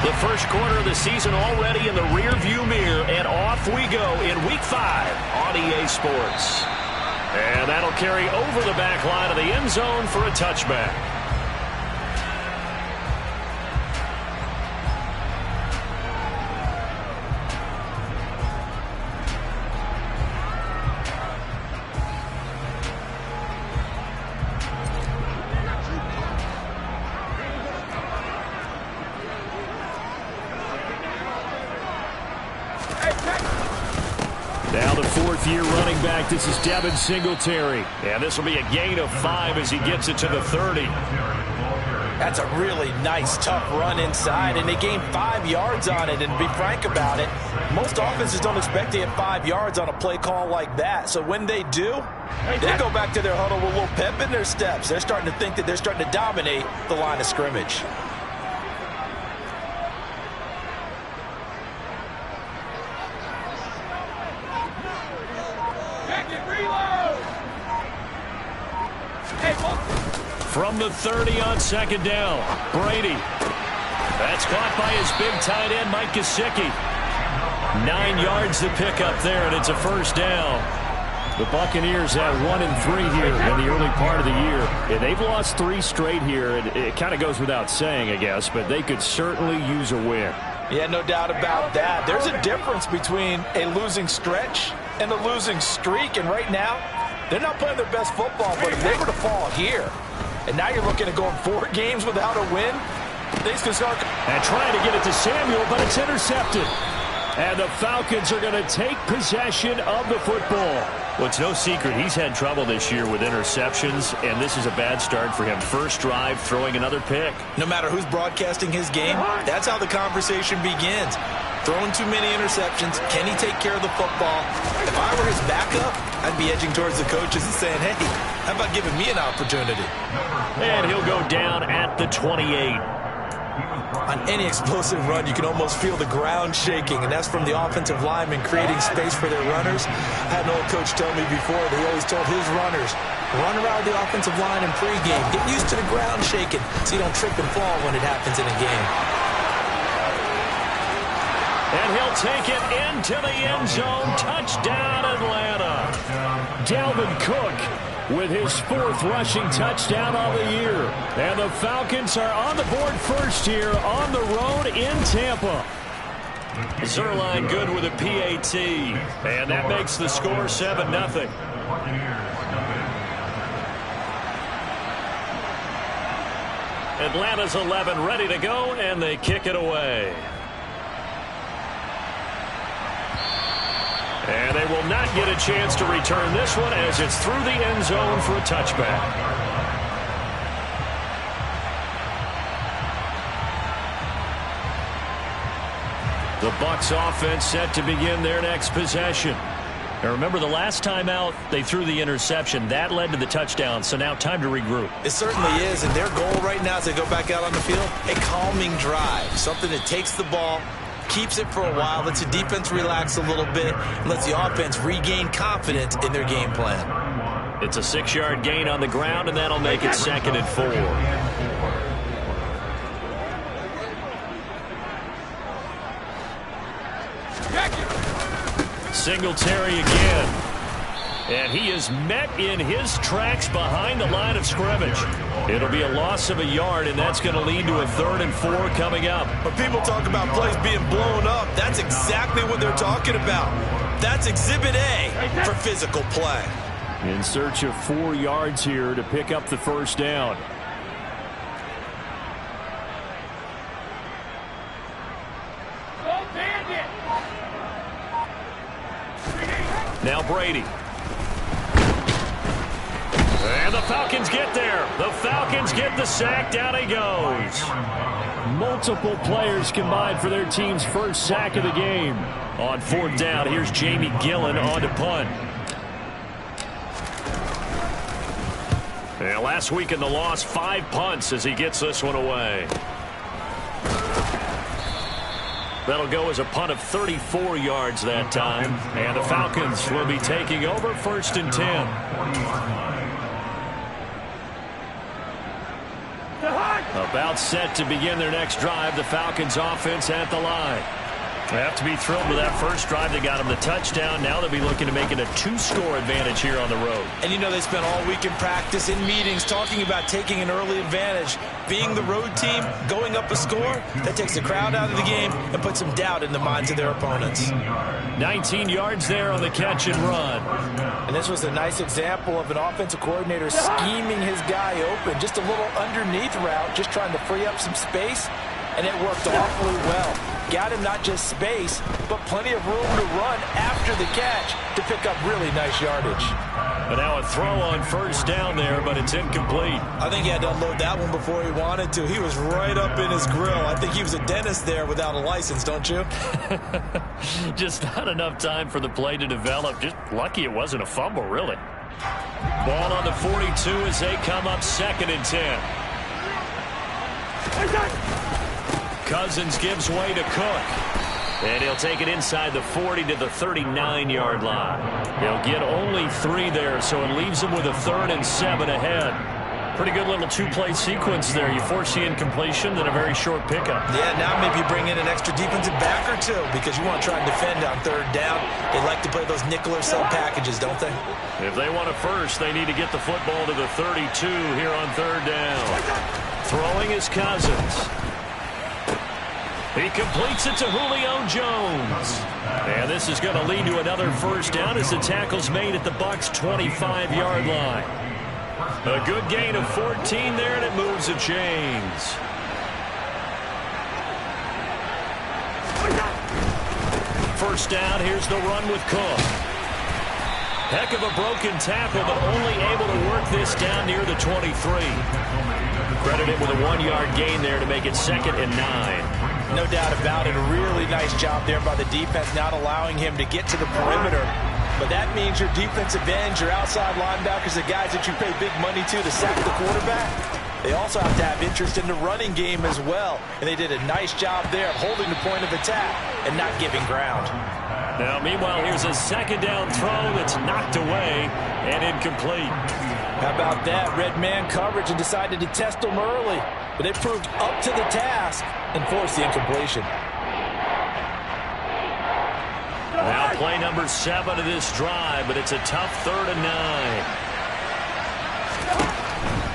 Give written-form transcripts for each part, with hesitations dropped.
The first quarter of the season already in the rearview mirror, and off we go in Week 5 on EA Sports. And that'll carry over the back line of the end zone for a touchback. Now the fourth-year running back, this is Devin Singletary. And this will be a gain of 5 as he gets it to the 30. That's a really nice, tough run inside, and they gained 5 yards on it. And to be frank about it, most offenses don't expect to get 5 yards on a play call like that. So when they do, they go back to their huddle with a little pep in their steps. They're starting to think that they're starting to dominate the line of scrimmage. From the 30 on second down, Brady. That's caught by his big tight end, Mike Gesicki. 9 yards to pick up there, and it's a first down. The Buccaneers have 1-3 here in the early part of the year. Yeah, they've lost 3 straight here. It kind of goes without saying, I guess, but they could certainly use a win. Yeah, no doubt about that. There's a difference between a losing stretch and a losing streak, and right now, they're not playing their best football, but if they were to fall here, and now you're looking at going 4 games without a win, things can start. And trying to get it to Samuel, but it's intercepted. And the Falcons are going to take possession of the football. Well, it's no secret he's had trouble this year with interceptions, and this is a bad start for him. First drive, throwing another pick. No matter who's broadcasting his game, that's how the conversation begins. Throwing too many interceptions. Can he take care of the football? If I were his backup, I'd be edging towards the coaches and saying, hey, how about giving me an opportunity? And he'll go down at the 28. On any explosive run, you can almost feel the ground shaking, and that's from the offensive linemen creating space for their runners. I had an old coach tell me before, they always told his runners, run around the offensive line in pregame. Get used to the ground shaking so you don't trip and fall when it happens in a game. And he'll take it into the end zone. Touchdown, Atlanta. Dalvin Cook with his 4th rushing touchdown of the year. And the Falcons are on the board first here on the road in Tampa. Zerline good with a PAT. And that makes the score 7-0. Atlanta's 11 ready to go, and they kick it away. And they will not get a chance to return this one as it's through the end zone for a touchback. The Bucs offense set to begin their next possession. Now remember, the last time out, they threw the interception. That led to the touchdown, so now time to regroup. It certainly is, and their goal right now as they go back out on the field, a calming drive, something that takes the ball, keeps it for a while, lets the defense relax a little bit, and lets the offense regain confidence in their game plan. It's a 6-yard gain on the ground, and that'll make it 2nd and 4. Singletary again. And he is met in his tracks behind the line of scrimmage. It'll be a loss of a yard, and that's going to lead to a 3rd and 4 coming up. When people talk about plays being blown up, that's exactly what they're talking about. That's Exhibit A for physical play. In search of 4 yards here to pick up the first down. Now Brady. And the Falcons get there. The Falcons get the sack. Down he goes. Multiple players combined for their team's first sack of the game. On 4th down, here's Jamie Gillen on to punt. And last week in the loss, 5 punts as he gets this one away. That'll go as a punt of 34 yards that time. And the Falcons will be taking over 1st and 10. About set to begin their next drive, the Falcons offense at the line. They have to be thrilled with that first drive. They got them the touchdown. Now they'll be looking to make it a 2-score advantage here on the road. And you know they spent all week in practice, in meetings, talking about taking an early advantage. Being the road team, going up a score, that takes the crowd out of the game and puts some doubt in the minds of their opponents. 19 yards there on the catch and run. And this was a nice example of an offensive coordinator scheming his guy open. Just a little underneath route, just trying to free up some space, and it worked awfully well. Got him not just space, but plenty of room to run after the catch to pick up really nice yardage. But now a throw on first down there, but it's incomplete. I think he had to unload that one before he wanted to. He was right up in his grill. I think he was a dentist there without a license, don't you? Just not enough time for the play to develop. Just lucky it wasn't a fumble, really. Ball on the 42 as they come up 2nd and 10. Cousins gives way to Cook. And he'll take it inside the 40 to the 39-yard line. He'll get only 3 there, so it leaves him with a 3rd and 7 ahead. Pretty good little 2-play sequence there. You force the incompletion, then a very short pickup. Yeah, now maybe you bring in an extra defensive back or two because you want to try and defend on 3rd down. They like to play those nickel or sub packages, don't they? If they want it first, they need to get the football to the 32 here on 3rd down. Throwing is Cousins. He completes it to Julio Jones. And this is going to lead to another first down as the tackle's made at the Bucs' 25-yard line. A good gain of 14 there, and it moves the chains. First down, here's the run with Cook. Heck of a broken tackle, but only able to work this down near the 23. Credited with a 1-yard gain there to make it 2nd and 9. No doubt about it. A really nice job there by the defense, not allowing him to get to the perimeter. But that means your defensive ends, your outside linebackers, the guys that you pay big money to sack the quarterback, they also have to have interest in the running game as well. And they did a nice job there of holding the point of attack and not giving ground. Now, meanwhile, here's a 2nd down throw that's knocked away and incomplete. How about that? Red man coverage and decided to test them early. But they proved up to the task and forced the incompletion. Now play number 7 of this drive, but it's a tough 3rd and 9.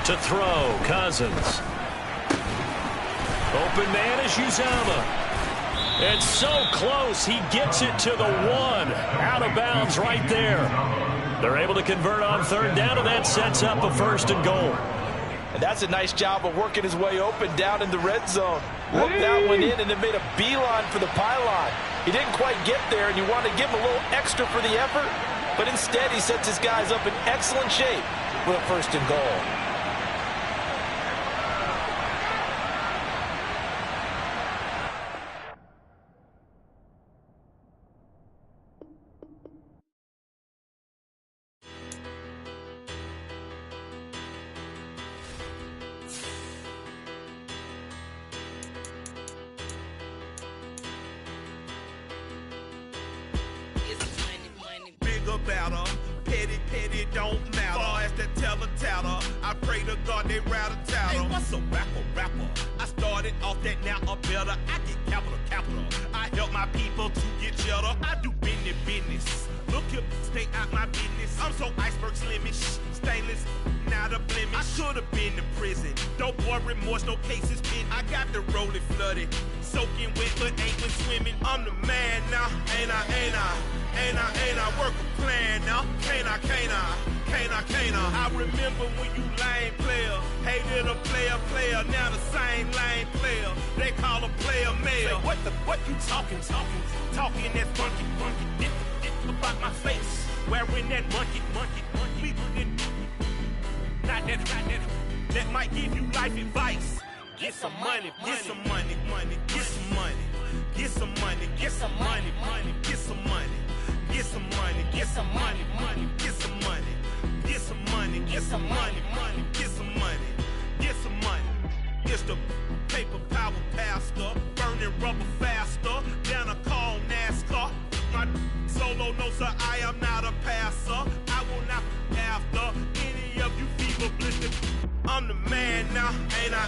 To throw, Cousins. Open man is Uzama. It's so close, he gets it to the 1. Out of bounds right there. They're able to convert on 3rd down, and that sets up a 1st and goal. And that's a nice job of working his way open down in the red zone. Looked that one in and then made a beeline for the pylon. He didn't quite get there, and you want to give him a little extra for the effort, but instead he sets his guys up in excellent shape with a 1st and goal. Petty don't matter. Far as that teller, I pray to God they rattle tattle. Hey, what's a rapper? I started off that, now I'm better. I get capital. I help my people to get cheddar. I do business. Look here, stay out my business. I'm so iceberg slimish, stainless, not a blemish. I should have been in prison. Don't boy remorse, no cases pinned. I got the rolling flooded, soaking wet, but ain't been swimming. I'm the man now, ain't I? Work a plan now, can't I? I remember when you lame player, hated a player, now the same lame player. They call a player mayor. Say, what you talking that funky, dip about my face, wearing that monkey. We not that might give you life advice. Get some money. It's the paper power pastor, burning rubber faster than a call NASCAR. My solo, no sir, I am not a passer. I will not after any of you fever blistered. I'm the man now, ain't I?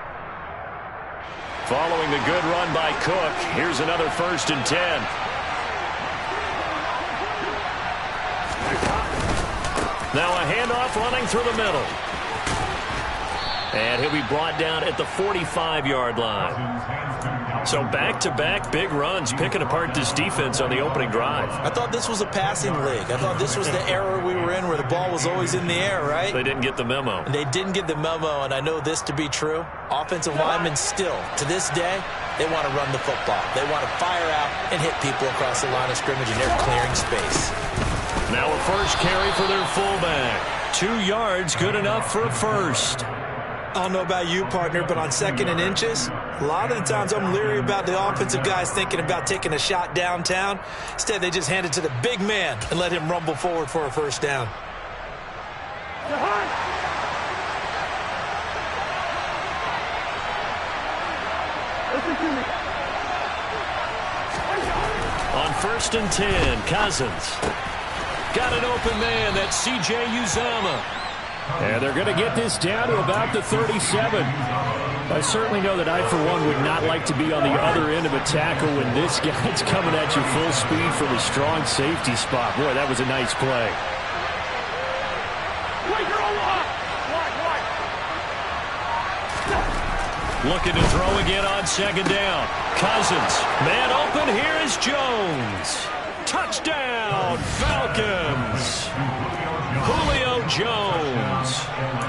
Following the good run by Cook, here's another 1st and 10. Now a handoff running through the middle. And he'll be brought down at the 45-yard line. So back-to-back big runs, picking apart this defense on the opening drive. I thought this was a passing league. I thought this was the era we were in where the ball was always in the air, right? They didn't get the memo. They didn't get the memo, and I know this to be true. Offensive linemen still, to this day, they want to run the football. They want to fire out and hit people across the line of scrimmage, and they're clearing space. Now a first carry for their fullback. 2 yards, good enough for a first. I don't know about you, partner, but on 2nd and inches, a lot of the times I'm leery about the offensive guys thinking about taking a shot downtown. Instead, they just hand it to the big man and let him rumble forward for a first down. On 1st and 10, Cousins. Got an open man. That's C.J. Uzomah. And they're going to get this down to about the 37. I certainly know that I, for one, would not like to be on the other end of a tackle when this guy's coming at you full speed from a strong safety spot. Boy, that was a nice play. Looking to throw again on 2nd down. Cousins. Man open. Here is Jones. Touchdown, Falcons. Julio Jones.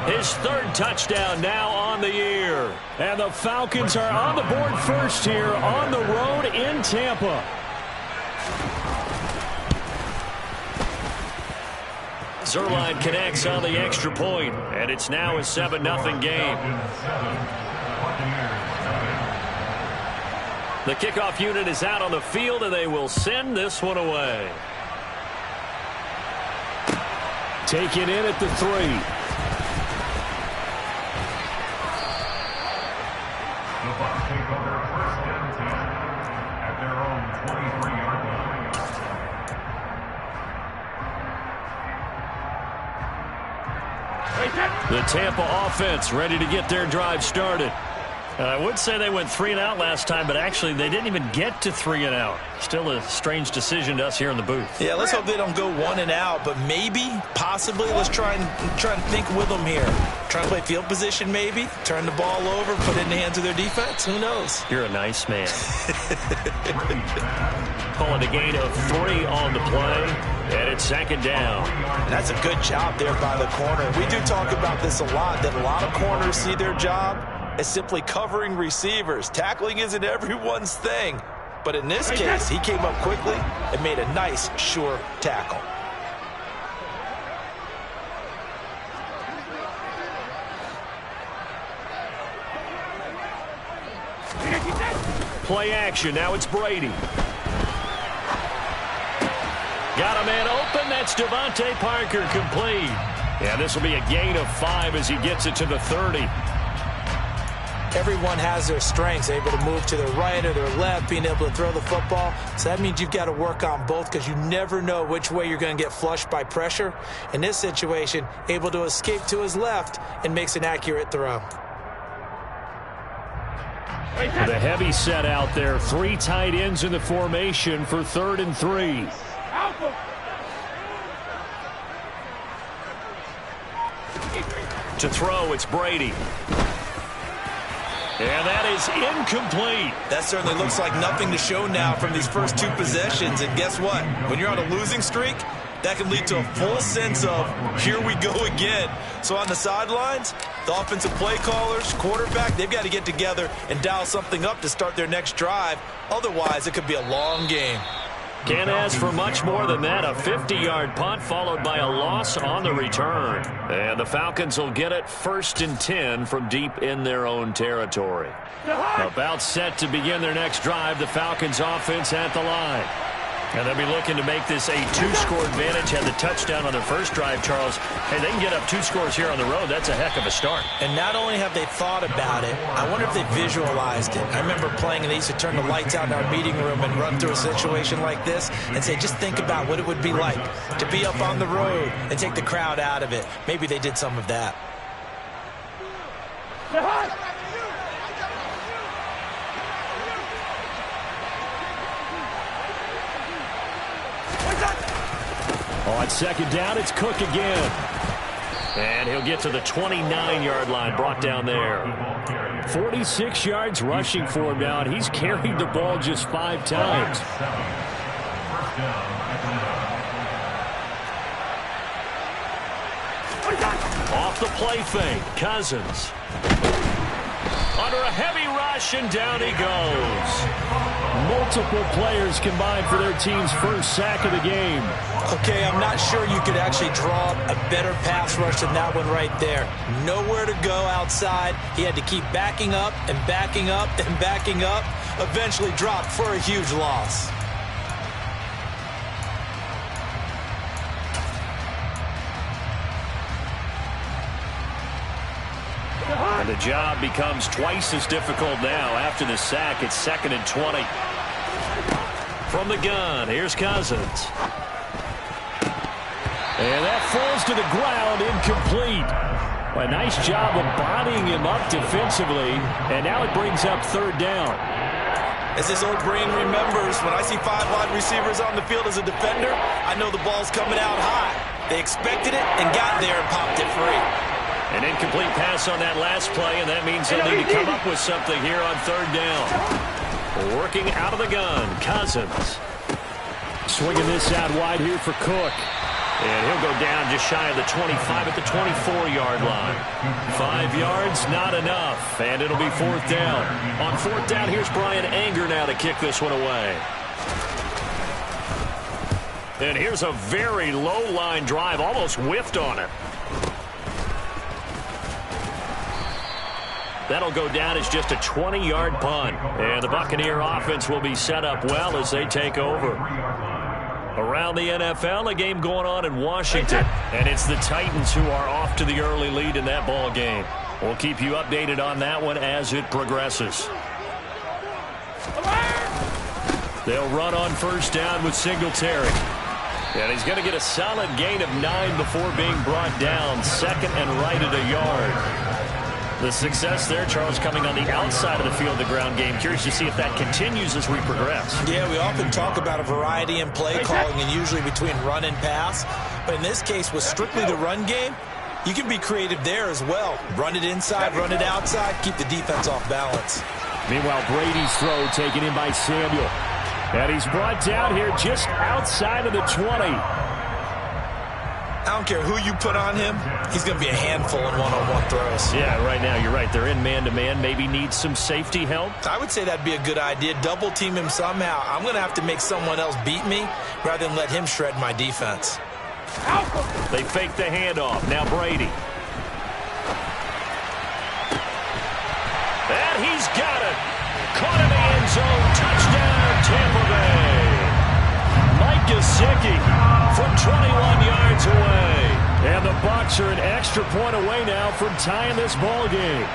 His 3rd touchdown now on the year. And the Falcons are on the board first here on the road in Tampa. Zerline connects on the extra point, and it's now a 7-0 game. The kickoff unit is out on the field, and they will send this one away. Taken in at the 3. The Bucs take over 1st and 10 at their own 23-yard line. The Tampa offense ready to get their drive started. I would say they went 3 and out last time, but actually they didn't even get to 3 and out. Still a strange decision to us here in the booth. Yeah, let's hope they don't go 1 and out, but maybe, possibly, let's try and think with them here. Try to play field position maybe, turn the ball over, put it in the hands of their defense. Who knows? You're a nice man. Calling a gain of 3 on the play, and it's 2nd down. And that's a good job there by the corner. We do talk about this a lot, that a lot of corners see their job as simply covering receivers. Tackling isn't everyone's thing. But in this case, he came up quickly and made a nice, sure tackle. Play action. Now it's Brady. Got a man open. That's Devontae Parker complete. Yeah, this will be a gain of 5 as he gets it to the 30. Everyone has their strengths, able to move to their right or their left, being able to throw the football. So that means you've got to work on both because you never know which way you're going to get flushed by pressure. In this situation, able to escape to his left and makes an accurate throw. The heavy set out there. 3 tight ends in the formation for 3rd and 3. To throw, it's Brady. And that is incomplete. That certainly looks like nothing to show now from these first 2 possessions. And guess what? When you're on a losing streak, that can lead to a full sense of, here we go again. So on the sidelines, the offensive play callers, quarterback, they've got to get together and dial something up to start their next drive. Otherwise, it could be a long game. Can't ask for much more than that. A 50-yard punt followed by a loss on the return. And the Falcons will get it 1st and 10 from deep in their own territory. About set to begin their next drive. The Falcons offense at the line. And they'll be looking to make this a 2-score advantage. Had the touchdown on their first drive, Charles. Hey, they can get up 2 scores here on the road. That's a heck of a start. And not only have they thought about it, I wonder if they visualized it. I remember playing, and they used to turn the lights out in our meeting room and run through a situation like this and say, just think about what it would be like to be up on the road and take the crowd out of it. Maybe they did some of that. On second down, it's Cook again. And he'll get to the 29-yard line, brought down there. 46 yards rushing for him now, and he's carried the ball just 5 times. Off the play fake, Cousins. Under a heavy rush, and down he goes. Multiple players combined for their team's first sack of the game. Okay, I'm not sure you could actually draw up a better pass rush than that one right there. Nowhere to go outside. He had to keep backing up and backing up and backing up. Eventually dropped for a huge loss. And the job becomes twice as difficult now after the sack. It's 2nd and 20. From the gun, here's Cousins. And that falls to the ground, incomplete. A nice job of bodying him up defensively. And now it brings up 3rd down. As this old brain remembers, when I see 5 wide receivers on the field as a defender, I know the ball's coming out high. They expected it and got there and popped it free. An incomplete pass on that last play, and that means they'll need to come up with something here on 3rd down. Working out of the gun, Cousins. Swinging this out wide here for Cook. And he'll go down just shy of the 25 at the 24-yard line. 5 yards, not enough, and it'll be 4th down. On 4th down, here's Brian Anger now to kick this one away. And here's a very low-line drive, almost whiffed on it. That'll go down as just a 20-yard punt. And the Buccaneer offense will be set up well as they take over. Around the NFL, a game going on in Washington. And it's the Titans who are off to the early lead in that ball game. We'll keep you updated on that one as it progresses. They'll run on 1st down with Singletary. And he's going to get a solid gain of 9 before being brought down. 2nd and right at a yard. The success there, Charles, coming on the outside of the field, the ground game. Curious to see if that continues as we progress. Yeah, we often talk about a variety in play calling and usually between run and pass. But in this case, with strictly the run game, you can be creative there as well. Run it inside, run it outside, keep the defense off balance. Meanwhile, Brady's throw taken in by Samuel. And he's brought down here just outside of the 20. I don't care who you put on him, he's going to be a handful in one-on-one throws. Yeah, right now, you're right. They're in man-to-man. Maybe needs some safety help. I would say that'd be a good idea. Double team him somehow. I'm going to have to make someone else beat me rather than let him shred my defense. They fake the handoff. Now Brady. And he's got it. Caught in the end zone. Touchdown, Tampa Bay. Mike Gesicki from 21 yards away. And the Bucs are an extra point away now from tying this ball game.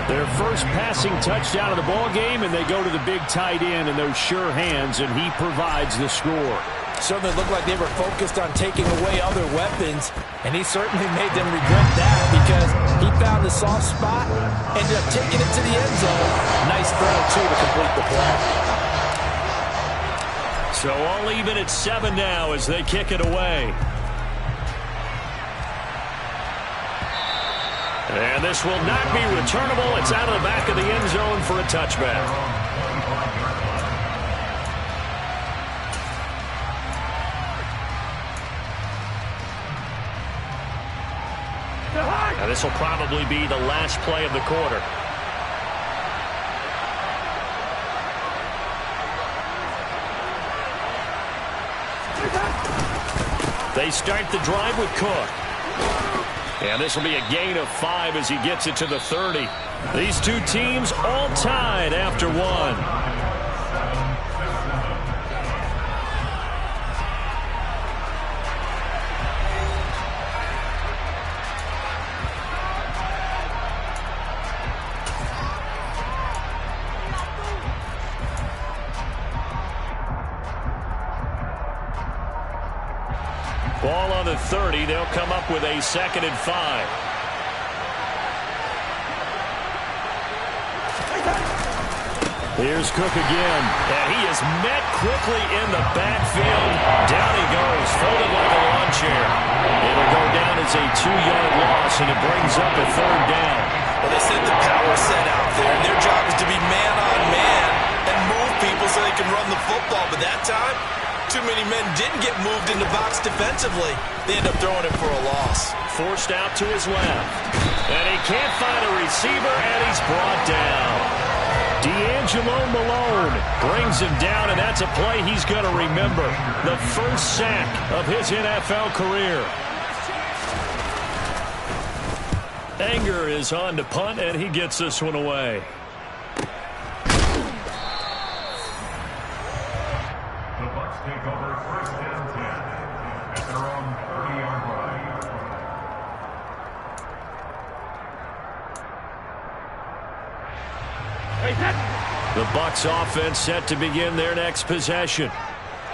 Their first passing touchdown of the ball game, and they go to the big tight end in those sure hands, and he provides the score. Certainly looked like they were focused on taking away other weapons, and he certainly made them regret that because he found the soft spot, ended up taking it to the end zone. Nice throw, too, to complete the play. So all even at 7 now as they kick it away. And this will not be returnable. It's out of the back of the end zone for a touchback. Now this will probably be the last play of the quarter. They start the drive with Cook. And this will be a gain of 5 as he gets it to the 30. These two teams all tied after 1. Ball on the 30. They'll come up with a 2nd and 5. Here's Cook again. And he is met quickly in the backfield. Down he goes, folded like a lawn chair. It'll go down as a 2-yard loss, and it brings up a 3rd down. Well, they sent the power set out there, and their job is to be man-on-man and move people so they can run the football. But that time, too many men didn't get moved in the box defensively. They end up throwing it for a loss. Forced out to his left. And he can't find a receiver, and he's brought down. D'Angelo Malone brings him down, and that's a play he's going to remember. The first sack of his NFL career. Anger is on to punt, and he gets this one away. The Bucs take over 1st and 10 at their own 30-yard line. The Bucs offense set to begin their next possession.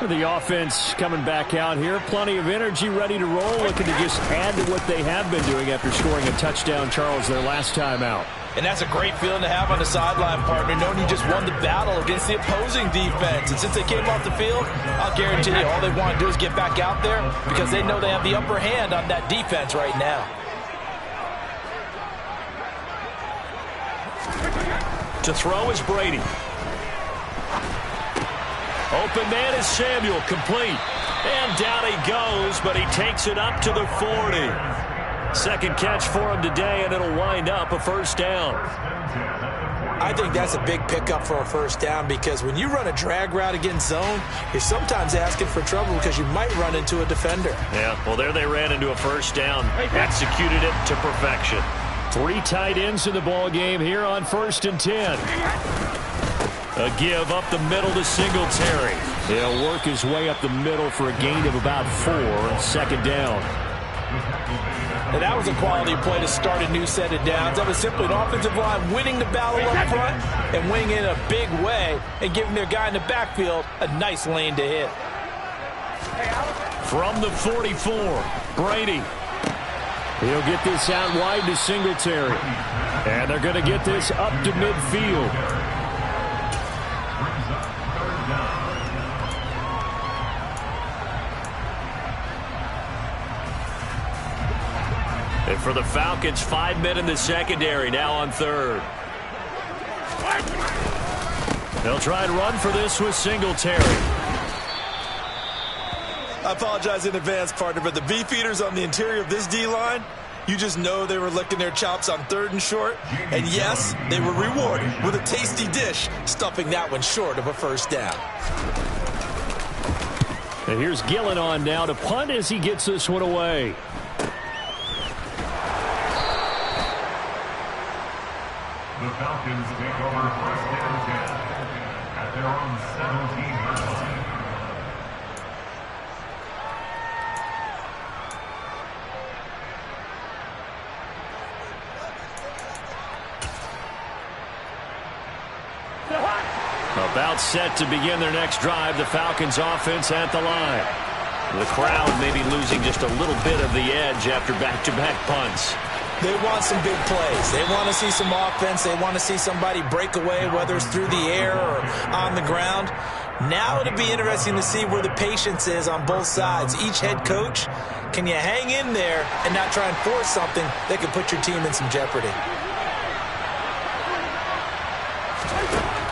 The offense coming back out here. Plenty of energy, ready to roll, looking to just add to what they have been doing after scoring a touchdown, Charles, their last time out. And that's a great feeling to have on the sideline, partner, knowing you just won the battle against the opposing defense. And since they came off the field, I'll guarantee you all they want to do is get back out there because they know they have the upper hand on that defense right now. To throw is Brady. Open man is Samuel, complete. And down he goes, but he takes it up to the 40. Second catch for him today, and it'll wind up a 1st down. I think that's a big pickup for a 1st down because when you run a drag route against zone, you're sometimes asking for trouble because you might run into a defender. Yeah, well, there they ran into a 1st down. Executed it to perfection. 3 tight ends in the ball game here on 1st and 10. A give up the middle to Singletary. He'll work his way up the middle for a gain of about 4 on 2nd down. And that was a quality play to start a new set of downs. That was simply an offensive line winning the battle up front and winning it in a big way and giving their guy in the backfield a nice lane to hit. From the 44, Brady. He'll get this out wide to Singletary. And they're going to get this up to midfield. And for the Falcons, 5 men in the secondary, now on 3rd. They'll try and run for this with Singletary. I apologize in advance, partner, but the beefeaters on the interior of this D-line, you just know they were licking their chops on 3rd and short. And yes, they were rewarded with a tasty dish, stuffing that one short of a 1st down. And here's Gillen on now to punt as he gets this one away. The Falcons take over 1st and 10 at their own 17-yard line. About set to begin their next drive, the Falcons offense at the line. The crowd maybe losing just a little bit of the edge after back-to-back punts. They want some big plays. They want to see some offense. They want to see somebody break away, whether it's through the air or on the ground. Now it'll be interesting to see where the patience is on both sides. Each head coach, can you hang in there and not try and force something that could put your team in some jeopardy?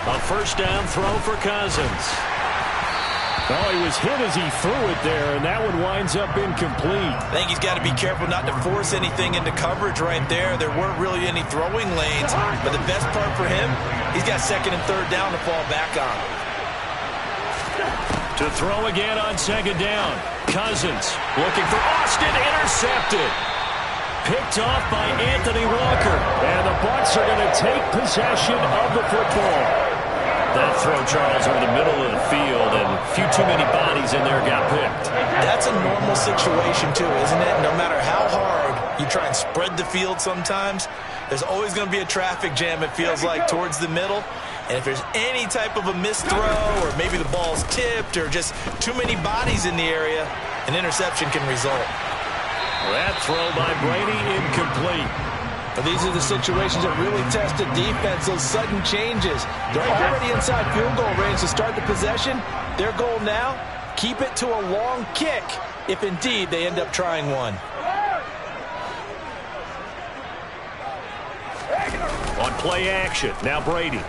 A 1st down throw for Cousins. Oh, he was hit as he threw it there, and that one winds up incomplete. I think he's got to be careful not to force anything into coverage right there. There weren't really any throwing lanes, but the best part for him, he's got 2nd and 3rd down to fall back on. To throw again on 2nd down. Cousins looking for Austin, intercepted. Picked off by Anthony Walker. And the Bucs are going to take possession of the football. That throw, Charles, over the middle of the field, and a few too many bodies in there got picked. That's a normal situation, too, isn't it? No matter how hard you try and spread the field sometimes, there's always going to be a traffic jam, it feels like, towards the middle. And if there's any type of a missed throw, or maybe the ball's tipped, or just too many bodies in the area, an interception can result. That throw by Brady incomplete. But these are the situations that really test the defense, those sudden changes. They're already inside field goal range to start the possession. Their goal now, keep it to a long kick if indeed they end up trying one. On play action, now Brady.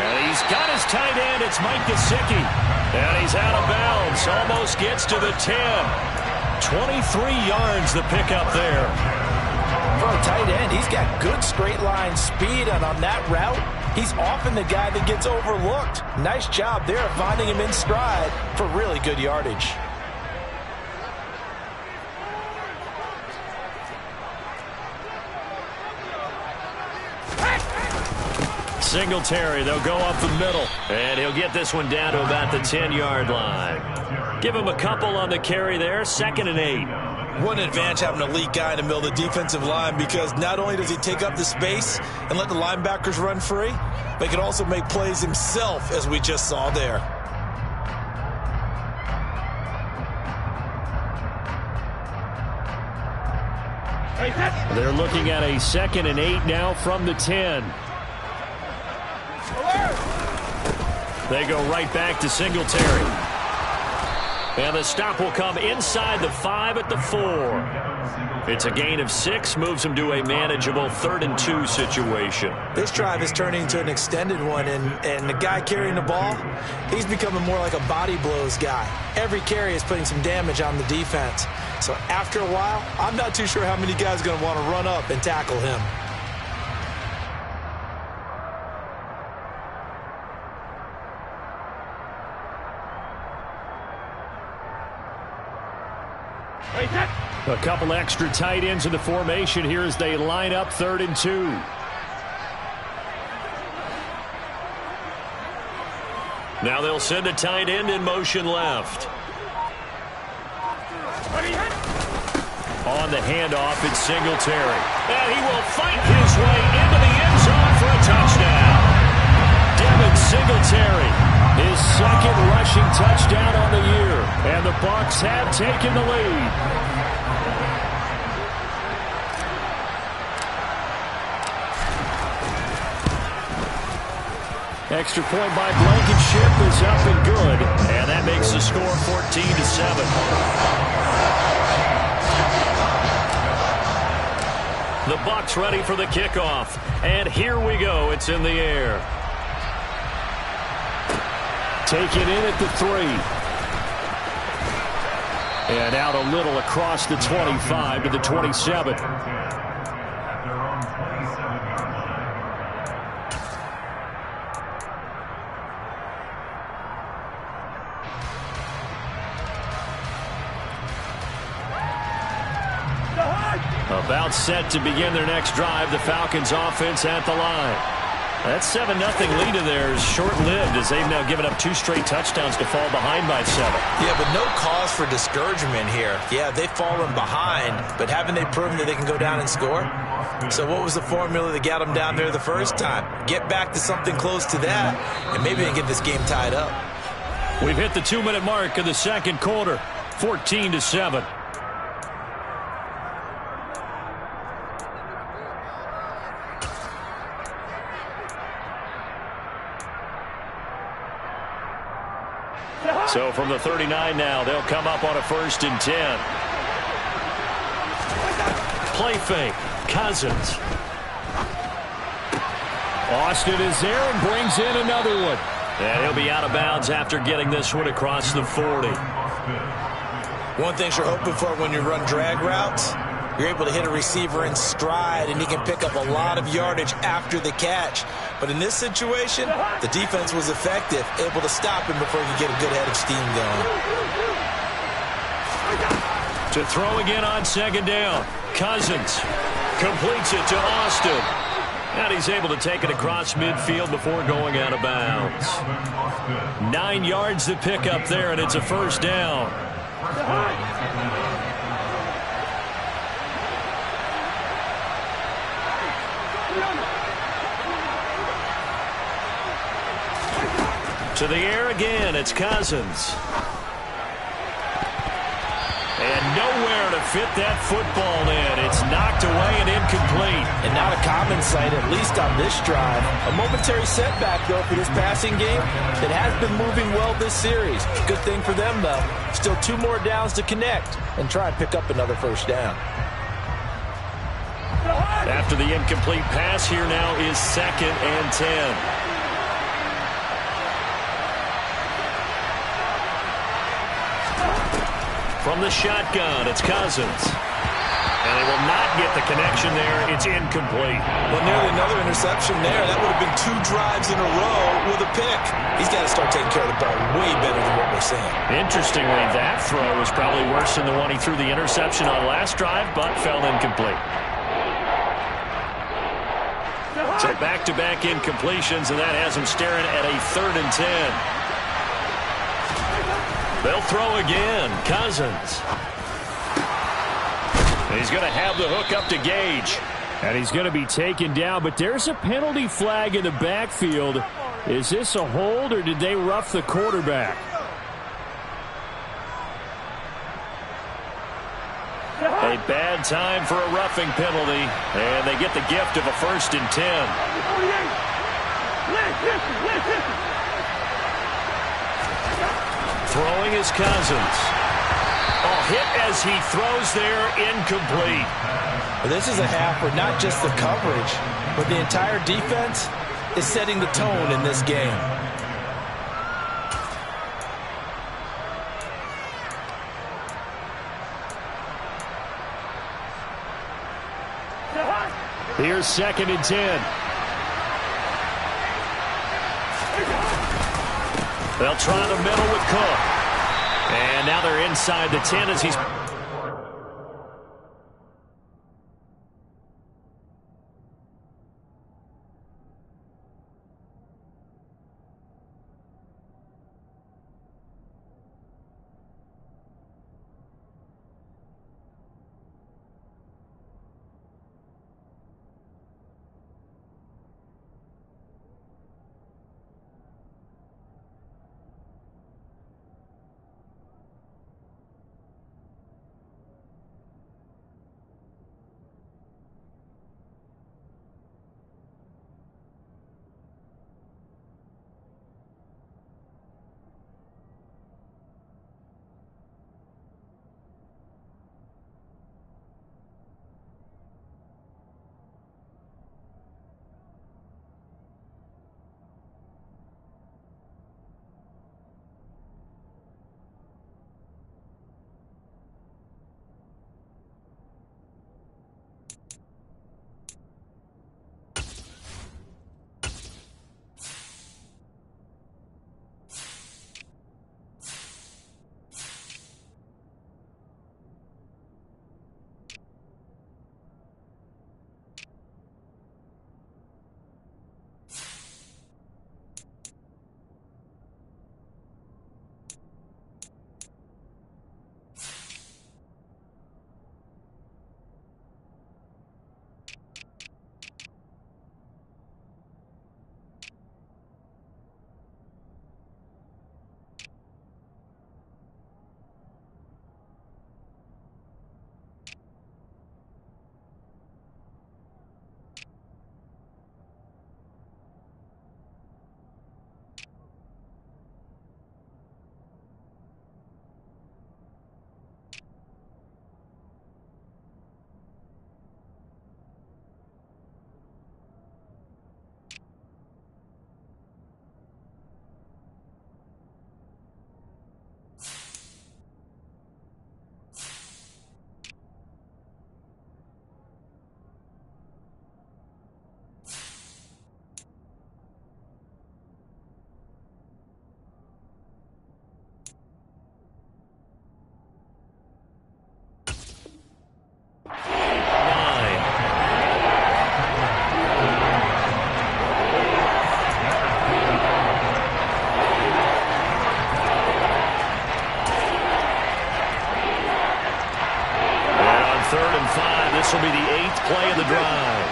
And he's got his tight end. It's Mike Gesicki. And he's out of bounds. Almost gets to the 10. 23 yards the pickup there. For a tight end, he's got good straight line speed. And on that route, he's often the guy that gets overlooked. Nice job there of finding him in stride for really good yardage. Singletary, they'll go up the middle. And he'll get this one down to about the 10-yard line. Give him a couple on the carry there. 2nd and 8. What an advantage having an elite guy in the middle of the defensive line, because not only does he take up the space and let the linebackers run free, but he can also make plays himself, as we just saw there. They're looking at a 2nd and 8 now from the 10. They go right back to Singletary. And the stop will come inside the 5 at the 4. It's a gain of 6, moves them to a manageable 3rd and 2 situation. This drive is turning into an extended one, and the guy carrying the ball, he's becoming more like a body blows guy. Every carry is putting some damage on the defense. So after a while, I'm not too sure how many guys are going to want to run up and tackle him. A couple extra tight ends in the formation here as they line up 3rd and 2. Now they'll send a tight end in motion left. On the handoff, it's Singletary. And he will fight his way into the end zone for a touchdown. Devin Singletary, his 2nd rushing touchdown on the year. And the Bucs have taken the lead. Extra point by Blankenship is up and good. And that makes the score 14-7. The Bucs ready for the kickoff. And here we go. It's in the air. Take it in at the 3. And out a little across the 25 to the 27. About set to begin their next drive. The Falcons offense at the line. That 7-0 lead of theirs short-lived as they've now given up 2 straight touchdowns to fall behind by 7. Yeah, but no cause for discouragement here. Yeah, they've fallen behind, but haven't they proven that they can go down and score? So what was the formula that got them down there the first time? Get back to something close to that, and maybe they can get this game tied up. We've hit the 2-minute mark of the 2nd quarter. 14-7. So from the 39 now, they'll come up on a 1st and 10. Play fake. Cousins. Austin is there and brings in another one. And he'll be out of bounds after getting this one across the 40. One thing you're hoping for when you run drag routes, you're able to hit a receiver in stride, and he can pick up a lot of yardage after the catch. But in this situation, the defense was effective, able to stop him before he could get a good head of steam going. To throw again on 2nd down. Cousins completes it to Austin. And he's able to take it across midfield before going out of bounds. 9 yards to pick up there, and it's a 1st down. To the air again, it's Cousins. And nowhere to fit that football in. It's is knocked away and incomplete. And not a common sight, at least on this drive. A momentary setback, though, for this passing game that has been moving well this series. Good thing for them, though. Still 2 more downs to connect and try and pick up another first down. After the incomplete pass, here now is 2nd and 10. From the shotgun, it's Cousins. And they will not get the connection there. It's incomplete. Well, nearly another interception there. That would have been 2 drives in a row with a pick. He's got to start taking care of the ball way better than what we're seeing. Interestingly, that throw was probably worse than the one he threw the interception on last drive, but fell incomplete. So back-to-back incompletions, and that has him staring at a 3rd and 10. They'll throw again. Cousins. He's going to have the hook up to Gage. And he's going to be taken down, but there's a penalty flag in the backfield. Is this a hold, or did they rough the quarterback? A bad time for a roughing penalty, and they get the gift of a 1st and 10. Throwing is Cousins. Oh, hit as he throws there, incomplete. This is a half where not just the coverage, but the entire defense is setting the tone in this game. Here's 2nd and 10. They'll try the middle with Cook. And now they're inside the 10 as he's... This will be the 8th play of the drive.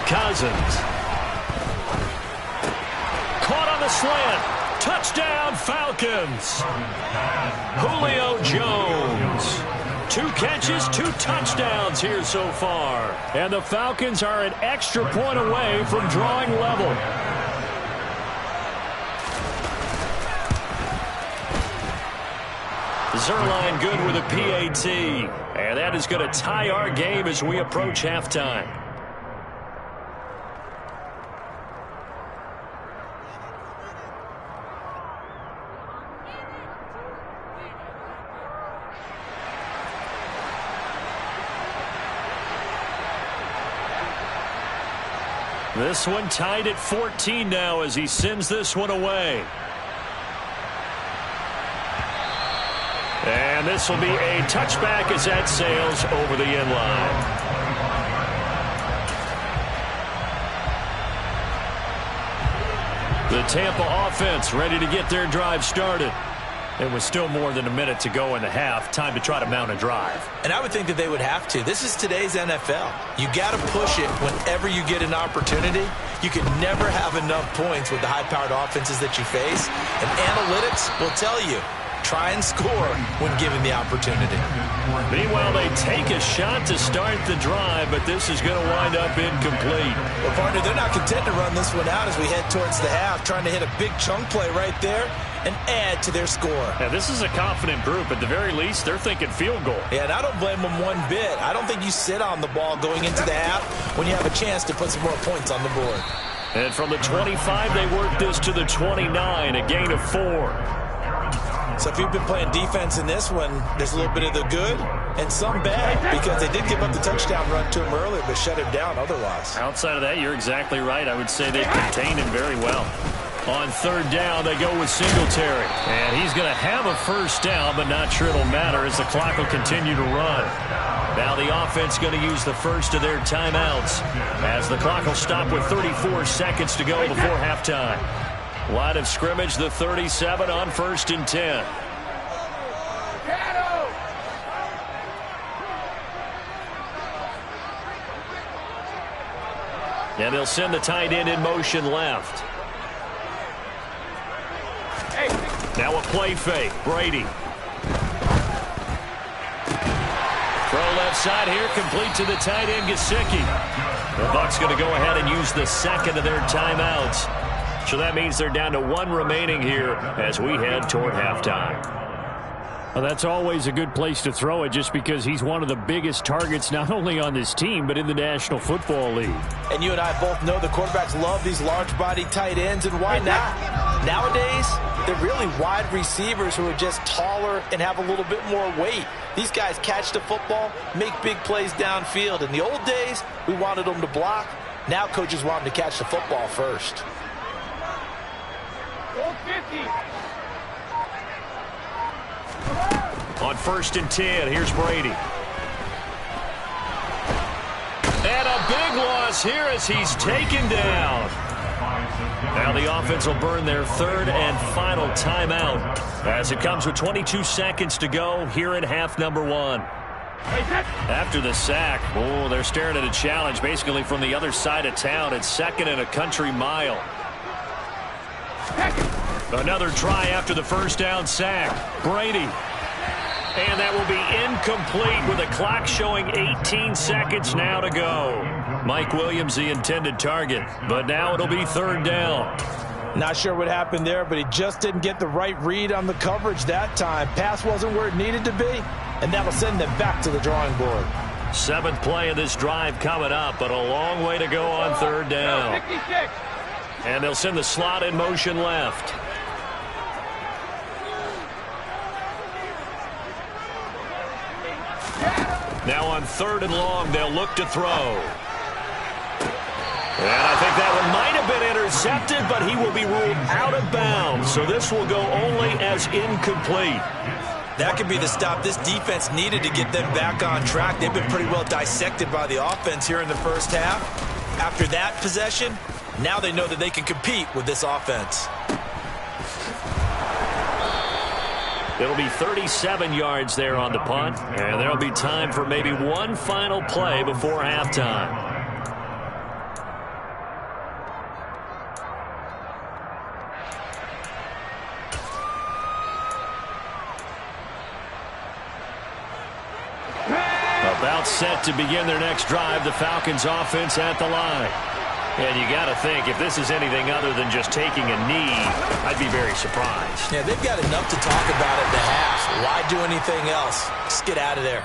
Cousins. Caught on the slant. Touchdown, Falcons. Julio Jones. 2 catches, 2 touchdowns here so far. And the Falcons are an extra point away from drawing level. Zerline good with a PAT. And that is going to tie our game as we approach halftime. This one tied at 14 now as he sends this one away. And this will be a touchback as that sails over the end line. The Tampa offense ready to get their drive started. It was still more than a minute to go in the half. Time to try to mount a drive. And I would think that they would have to. This is today's NFL. You got to push it whenever you get an opportunity. You can never have enough points with the high-powered offenses that you face. And analytics will tell you, try and score when given the opportunity. Meanwhile, they take a shot to start the drive, but this is going to wind up incomplete. Well, partner, they're not content to run this one out as we head towards the half, trying to hit a big chunk play right there and add to their score. Now, this is a confident group. At the very least, they're thinking field goal. Yeah, and I don't blame them one bit. I don't think you sit on the ball going into the half when you have a chance to put some more points on the board. And from the 25, they work this to the 29, a gain of 4. So if you've been playing defense in this one, there's a little bit of the good and some bad because they did give up the touchdown run to him earlier but shut him down otherwise. Outside of that, you're exactly right. I would say they contained him very well. On 3rd down, they go with Singletary. And he's going to have a first down, but not sure it'll matter as the clock will continue to run. Now the offense going to use the first of their timeouts as the clock will stop with 34 seconds to go before halftime. Line of scrimmage, the 37 on 1st and 10. And they'll send the tight end in motion left. Now a play fake. Brady. Throw left side here, complete to the tight end, Gesicki. The Bucs going to go ahead and use the second of their timeouts. So that means they're down to 1 remaining here as we head toward halftime. Well, that's always a good place to throw it just because he's one of the biggest targets not only on this team but in the National Football League. And you and I both know the quarterbacks love these large-bodied tight ends, and why not? Nowadays, they're really wide receivers who are just taller and have a little bit more weight. These guys catch the football, make big plays downfield. In the old days, we wanted them to block. Now coaches want them to catch the football first. On 1st and 10, here's Brady. And a big loss here as he's taken down. Now the offense will burn their 3rd and final timeout as it comes with 22 seconds to go here in half number 1. After the sack, they're staring at a challenge basically from the other side of town. It's 2nd and a country mile. Another try after the first down sack. Brady. And that will be incomplete with the clock showing 18 seconds now to go. Mike Williams, the intended target, but now it'll be 3rd down. Not sure what happened there, but he just didn't get the right read on the coverage that time. Pass wasn't where it needed to be, and that'll send them back to the drawing board. 7th play of this drive coming up, but a long way to go on 3rd down. And they'll send the slot in motion left. Now on 3rd and long, they'll look to throw. And I think that one might have been intercepted, but he will be ruled out of bounds. So this will go only as incomplete. That could be the stop this defense needed to get them back on track. They've been pretty well dissected by the offense here in the first half. After that possession, now they know that they can compete with this offense. It'll be 37 yards there on the punt, and there'll be time for maybe one final play before halftime. About set to begin their next drive, the Falcons offense at the line. And you got to think, if this is anything other than just taking a knee, I'd be very surprised. Yeah, they've got enough to talk about at the half. Why do anything else? Just get out of there.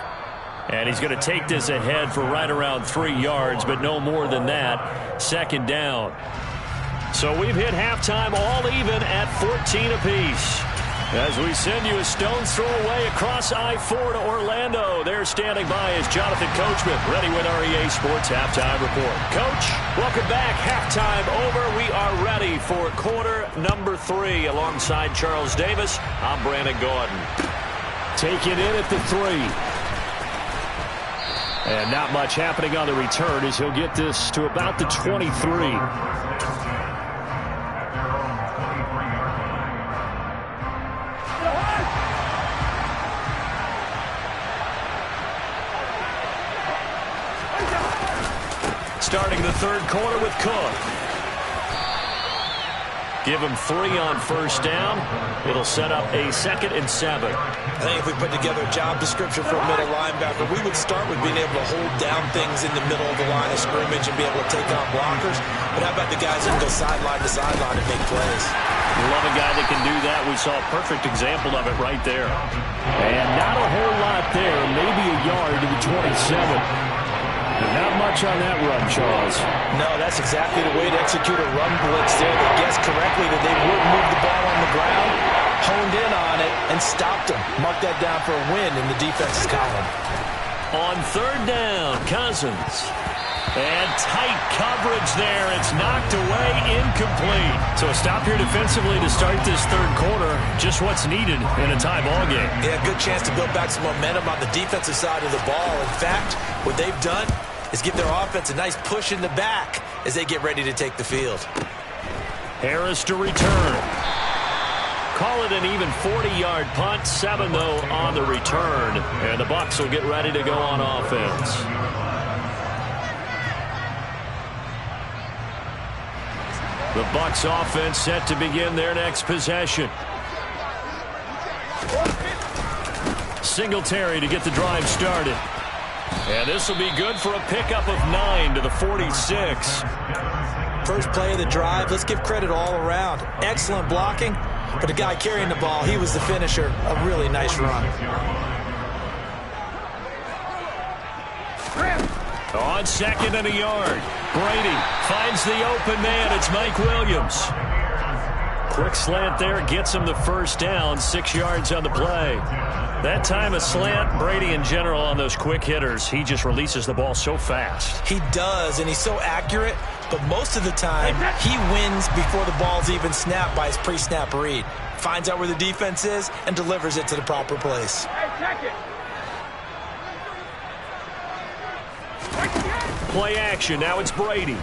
And he's going to take this ahead for right around 3 yards, but no more than that. Second down. So we've hit halftime all even at 14 apiece. As we send you a stone's throw away across I-4 to Orlando. There standing by is Jonathan Coachman, ready with REA Sports Halftime Report. Coach, welcome back. Halftime over. We are ready for quarter number 3. Alongside Charles Davis, I'm Brandon Gordon. Take it in at the 3. And not much happening on the return as he'll get this to about the 23. Starting the third quarter with Cook. Give him 3 on first down. It'll set up a 2nd and 7. I think if we put together a job description for a middle linebacker, we would start with being able to hold down things in the middle of the line of scrimmage and be able to take on blockers. But how about the guys that can go sideline to sideline and make plays? Love a guy that can do that. We saw a perfect example of it right there. And not a whole lot there. Maybe a yard to the 27. Not much on that run, Charles. No, that's exactly the way to execute a run blitz there. They guessed correctly that they would move the ball on the ground, honed in on it, and stopped them. Mark that down for a win in the defense's column. On third down, Cousins. And tight coverage there. It's knocked away, incomplete. So a stop here defensively to start this third quarter. Just what's needed in a tie ball game. Yeah, good chance to build back some momentum on the defensive side of the ball. In fact, what they've done is give their offense a nice push in the back as they get ready to take the field. Harris to return. Call it an even 40-yard punt. 7, though, on the return. And the Bucs will get ready to go on offense. The Bucs offense set to begin their next possession. Singletary to get the drive started. And this will be good for a pickup of 9 to the 46. First play of the drive, let's give credit all around. Excellent blocking, but the guy carrying the ball, he was the finisher. A really nice run. On 2nd and a yard. Brady finds the open man. It's Mike Williams. Quick slant there. Gets him the first down. 6 yards on the play. That time a slant. Brady in general on those quick hitters. He just releases the ball so fast. He does, and he's so accurate. But most of the time, he wins before the ball's even snapped by his pre-snap read. Finds out where the defense is and delivers it to the proper place. Play action. Now it's Brady.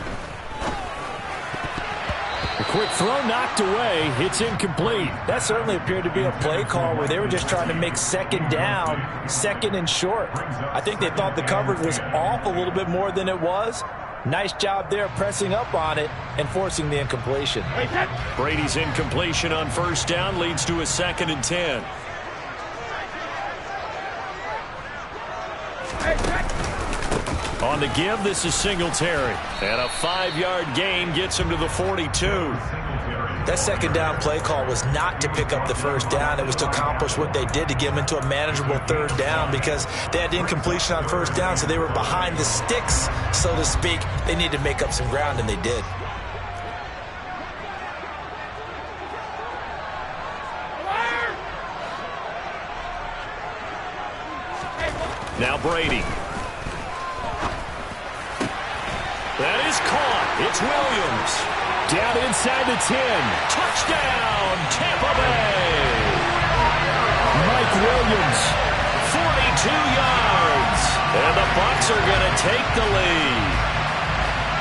A quick throw knocked away. It's incomplete. That certainly appeared to be a play call where they were just trying to make 2nd down, 2nd and short. I think they thought the coverage was off a little bit more than it was. Nice job there pressing up on it and forcing the incompletion. Brady's incompletion on first down leads to a 2nd and 10. On the give, this is Singletary. And a 5-yard gain gets him to the 42. That 2nd down play call was not to pick up the first down. It was to accomplish what they did to get them into a manageable 3rd down because they had incompletion on first down, so they were behind the sticks, so to speak. They needed to make up some ground, and they did. Now Brady. That is caught. It's Williams. Down inside the 10. Touchdown, Tampa Bay. Mike Williams, 42 yards. And the Bucs are going to take the lead.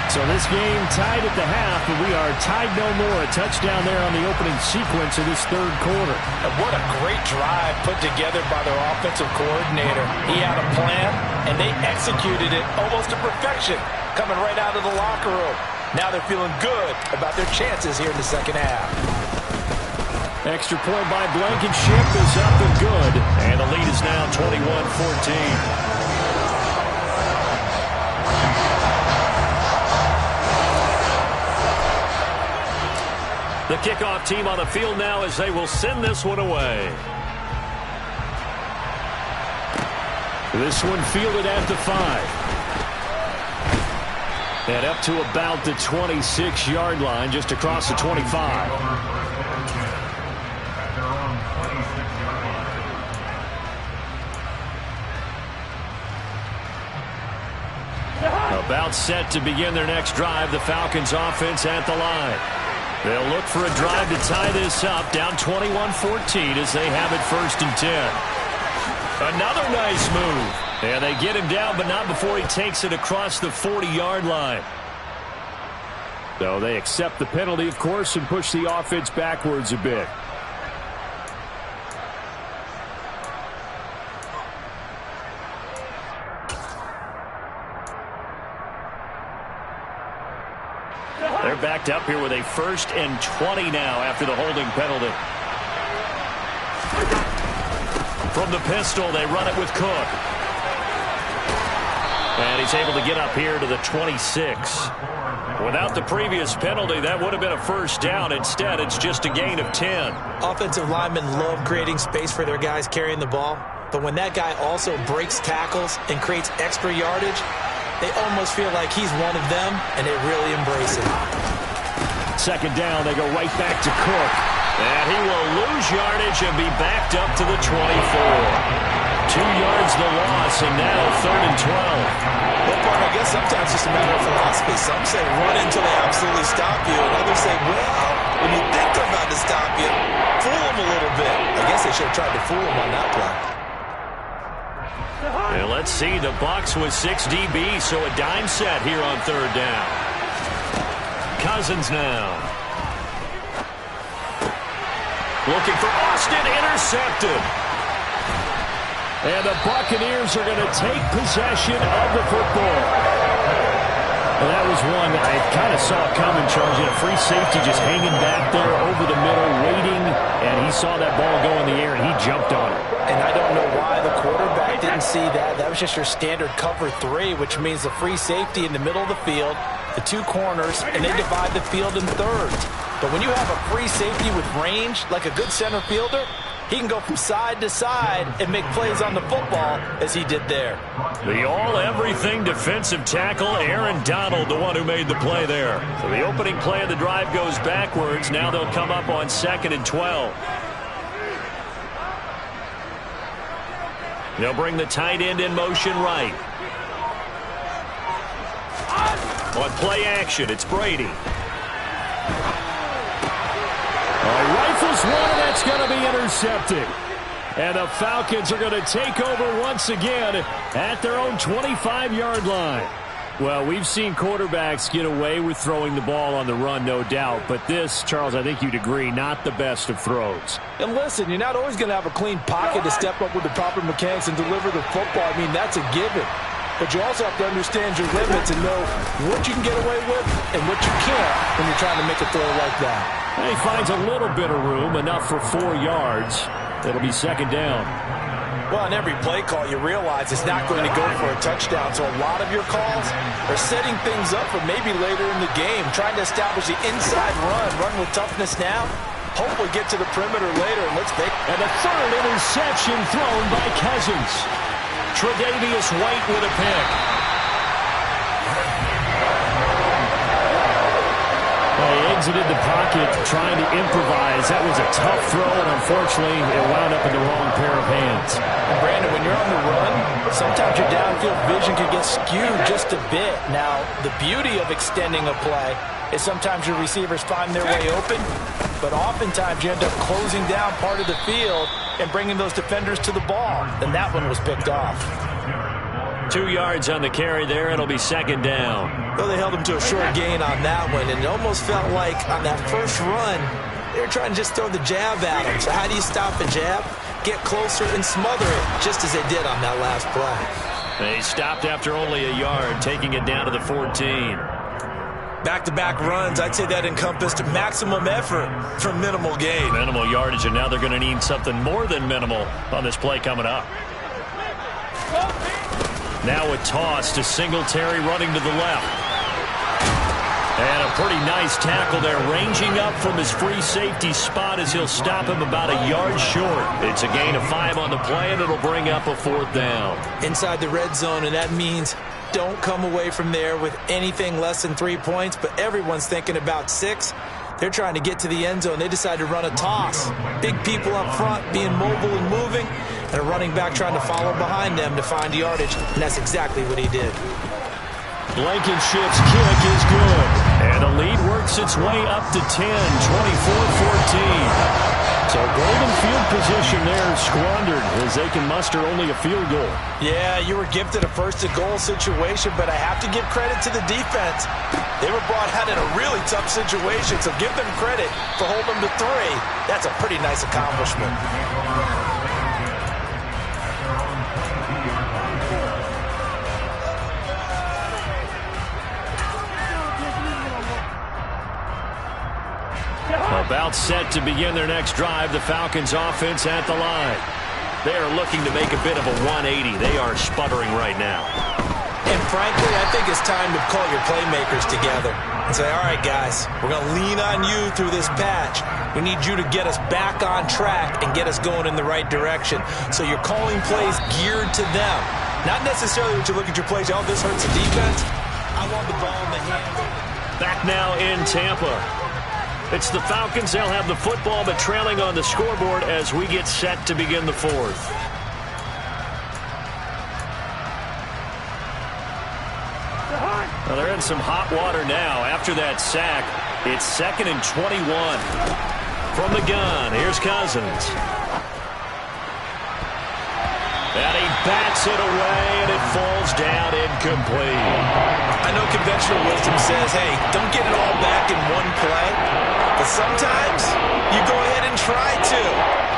So this game tied at the half, but we are tied no more. A touchdown there on the opening sequence of this third quarter. And what a great drive put together by their offensive coordinator. He had a plan, and they executed it almost to perfection, coming right out of the locker room. Now they're feeling good about their chances here in the second half. Extra point by Blankenship is up and good. And the lead is now 21-14. The kickoff team on the field now as they will send this one away. This one fielded at the 5. And up to about the 26-yard line, just across the 25. About set to begin their next drive, the Falcons offense at the line. They'll look for a drive to tie this up, down 21-14 as they have it 1st and 10. Another nice move. And they get him down, but not before he takes it across the 40-yard line. So they accept the penalty, of course, and push the offense backwards a bit. They're backed up here with a 1st and 20 now after the holding penalty. From the pistol, they run it with Cook. And he's able to get up here to the 26. Without the previous penalty, that would have been a 1st down. Instead, it's just a gain of 10. Offensive linemen love creating space for their guys carrying the ball. But when that guy also breaks tackles and creates extra yardage, they almost feel like he's one of them, and they really embrace it. 2nd down, they go right back to Cook. And he will lose yardage and be backed up to the 24. 2 yards the loss, and now 3rd and 12. Well, Bart, I guess sometimes it's just a matter of philosophy. Some say run until they absolutely stop you, and others say, well, when you think they're about to stop you, fool them a little bit. I guess they should have tried to fool them on that play. And let's see, the Bucs with 6 DBs, so a dime set here on 3rd down. Cousins now. Looking for Austin, intercepted. And the Buccaneers are going to take possession of the football. Well, that was one I kind of saw coming, Charles. You had a free safety just hanging back there over the middle, waiting, and he saw that ball go in the air, and he jumped on it. And I don't know why the quarterback didn't see that. That was just your standard cover 3, which means the free safety in the middle of the field, the 2 corners, and they divide the field in thirds. But when you have a free safety with range, like a good center fielder, he can go from side to side and make plays on the football as he did there. The all-everything defensive tackle, Aaron Donald, the one who made the play there. So the opening play of the drive goes backwards. Now they'll come up on 2nd and 12. They'll bring the tight end in motion right. On play action, it's Brady. Rifles one, and that's going to be intercepted. And the Falcons are going to take over once again at their own 25-yard line. Well, we've seen quarterbacks get away with throwing the ball on the run, no doubt. But this, Charles, I think you'd agree, not the best of throws. And listen, you're not always going to have a clean pocket to step up with the proper mechanics and deliver the football. I mean, that's a given. But you also have to understand your limits and know what you can get away with and what you can't when you're trying to make a throw like that. And he finds a little bit of room, enough for 4 yards. It'll be 2nd down. Well, on every play call, you realize it's not going to go for a touchdown. So a lot of your calls are setting things up for maybe later in the game, trying to establish the inside run with toughness now. Hopefully get to the perimeter later. And let's take. And the 3rd interception thrown by Cousins. Tre'Davious White with a pick. They exited the pocket trying to improvise. That was a tough throw, and unfortunately, it wound up in the wrong pair of hands. And Brandon, when you're on the run, sometimes your downfield vision can get skewed just a bit. Now, the beauty of extending a play is sometimes your receivers find their way open, but oftentimes you end up closing down part of the field and bringing those defenders to the ball. And that one was picked off. 2 yards on the carry there. It'll be 2nd down. Well, they held him to a short gain on that one, and it almost felt like on that first run, they were trying to just throw the jab at him. So how do you stop a jab? Get closer and smother it, just as they did on that last play. They stopped after only a yard, taking it down to the 14. Back-to-back runs, I'd say that encompassed maximum effort for minimal gain. Minimal yardage, and now they're going to need something more than minimal on this play coming up. Now a toss to Singletary running to the left. And a pretty nice tackle there, ranging up from his free safety spot as he'll stop him about a yard short. It's a gain of 5 on the play, and it'll bring up a 4th down. Inside the red zone, and that means don't come away from there with anything less than 3 points, but everyone's thinking about 6. They're trying to get to the end zone. They decide to run a toss. Big people up front being mobile and moving, and a running back trying to follow behind them to find yardage, and that's exactly what he did. Blankenship's kick is good. And the lead works its way up to 10, 24-14. So golden field position there squandered as they can muster only a field goal. Yeah, you were gifted a first-and-goal situation, but I have to give credit to the defense. They were brought out in a really tough situation, so give them credit for holding them to 3. That's a pretty nice accomplishment. About set to begin their next drive, the Falcons offense at the line. They are looking to make a bit of a 180. They are sputtering right now. And frankly, I think it's time to call your playmakers together and say, all right, guys, we're going to lean on you through this patch. We need you to get us back on track and get us going in the right direction. So you're calling plays geared to them. Not necessarily when you look at your plays, oh, this hurts the defense. I want the ball in the hand. Back now in Tampa. It's the Falcons. They'll have the football, but trailing on the scoreboard as we get set to begin the 4th. Well, they're in some hot water now. After that sack, it's 2nd and 21. From the gun, here's Cousins. And he bats it away, and it falls down incomplete. I know conventional wisdom says, hey, don't get it all back in one play. But sometimes you go ahead and try to.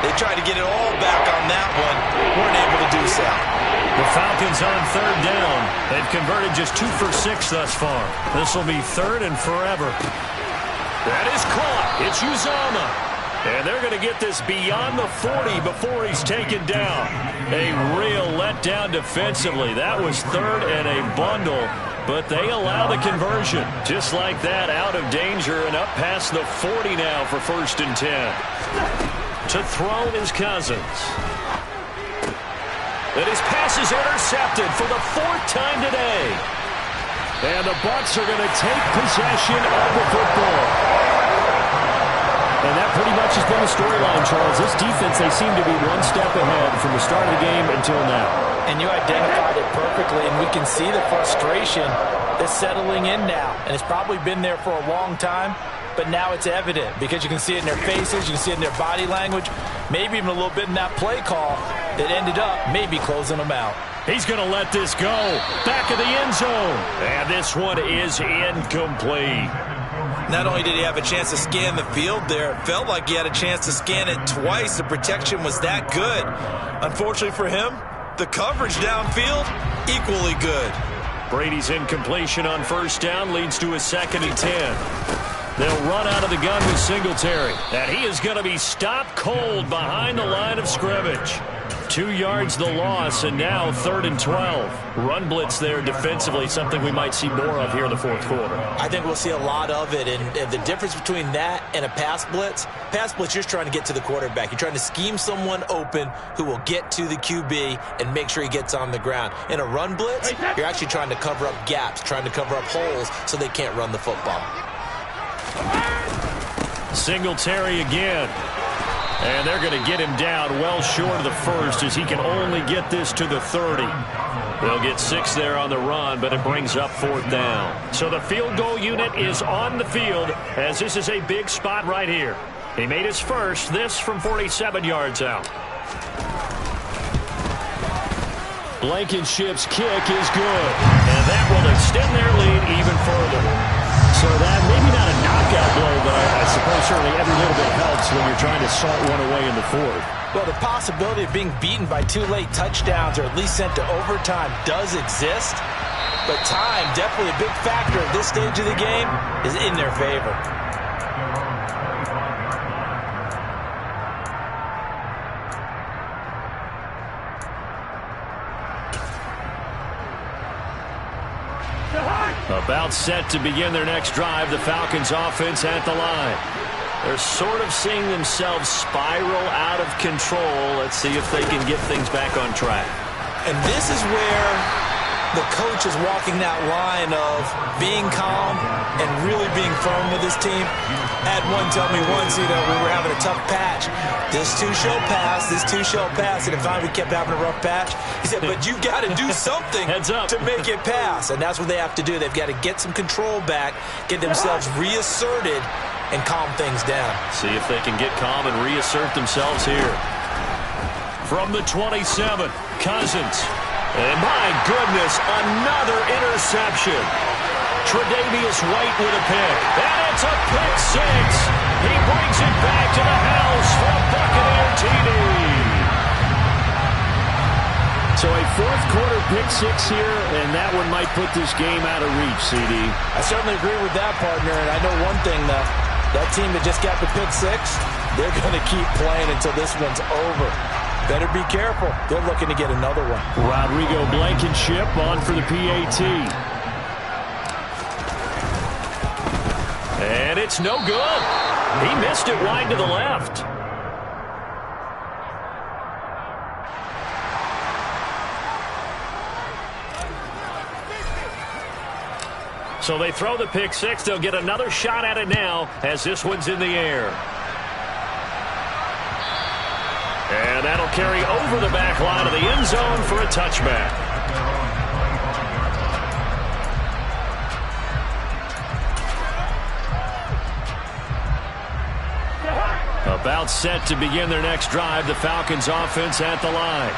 They tried to get it all back on that one. Weren't able to do so. The Falcons on 3rd down. They've converted just 2 for 6 thus far. This will be 3rd and forever. That is caught. It's Uzomah. And they're going to get this beyond the 40 before he's taken down. A real letdown defensively. That was 3rd and a bundle. But they allow the conversion. Just like that, out of danger and up past the 40 now for 1st and 10. To throw is Cousins. And his pass is intercepted for the 4th time today. And the Bucs are going to take possession of the football. And that pretty much has been the storyline, Charles. This defense, they seem to be one step ahead from the start of the game until now. And you identified it perfectly, and we can see the frustration that's settling in now. And it's probably been there for a long time, but now it's evident because you can see it in their faces, you can see it in their body language, maybe even a little bit in that play call that ended up maybe closing them out. He's going to let this go. Back of the end zone. And this one is incomplete. Not only did he have a chance to scan the field there, it felt like he had a chance to scan it twice. The protection was that good. Unfortunately for him, the coverage downfield, equally good. Brady's incompletion on 1st down leads to a 2nd and 10. They'll run out of the gun with Singletary. And he is going to be stopped cold behind the line of scrimmage. 2 yards the loss, and now 3rd and 12. Run blitz there defensively, something we might see more of here in the 4th quarter. I think we'll see a lot of it, and the difference between that and a pass blitz, you're just trying to get to the quarterback. You're trying to scheme someone open who will get to the QB and make sure he gets on the ground. In a run blitz, you're actually trying to cover up gaps, trying to cover up holes so they can't run the football. Singletary again. And they're going to get him down well short of the 1st as he can only get this to the 30. They'll get 6 there on the run, but it brings up 4th down. So the field goal unit is on the field as this is a big spot right here. He made his first, this from 47 yards out. Blankenship's kick is good, and that will extend their lead even further. So that maybe not a knockout blow, but I suppose certainly every little bit helps when you're trying to salt one away in the 4th. Well, the possibility of being beaten by 2 late touchdowns or at least sent to overtime does exist, but time, definitely a big factor at this stage of the game, is in their favor. About set to begin their next drive, the Falcons offense at the line. They're sort of seeing themselves spiral out of control. Let's see if they can get things back on track. And this is where the coach is walking that line of being calm and really being firm with his team. I had one tell me once, we were having a tough patch. This too shall pass, this too shall pass. And finally we kept having a rough patch. He said, but you got to do something to make it pass. And that's what they have to do. They've got to get some control back, get themselves reasserted, and calm things down. See if they can get calm and reassert themselves here. From the 27, Cousins. And my goodness, another interception. Tre'Davious White with a pick. And it's a pick six. He brings it back to the house for a Buccaneer TD. So a fourth quarter pick six here, and that one might put this game out of reach, CD. I certainly agree with that, partner. And I know one thing, though. That team that just got the pick six, they're going to keep playing until this one's over. Better be careful. They're looking to get another one. Rodrigo Blankenship on for the PAT. And it's no good. He missed it wide to the left. So they throw the pick six. They'll get another shot at it now as this one's in the air. And that'll carry over the back line of the end zone for a touchback. About set to begin their next drive, the Falcons offense at the line.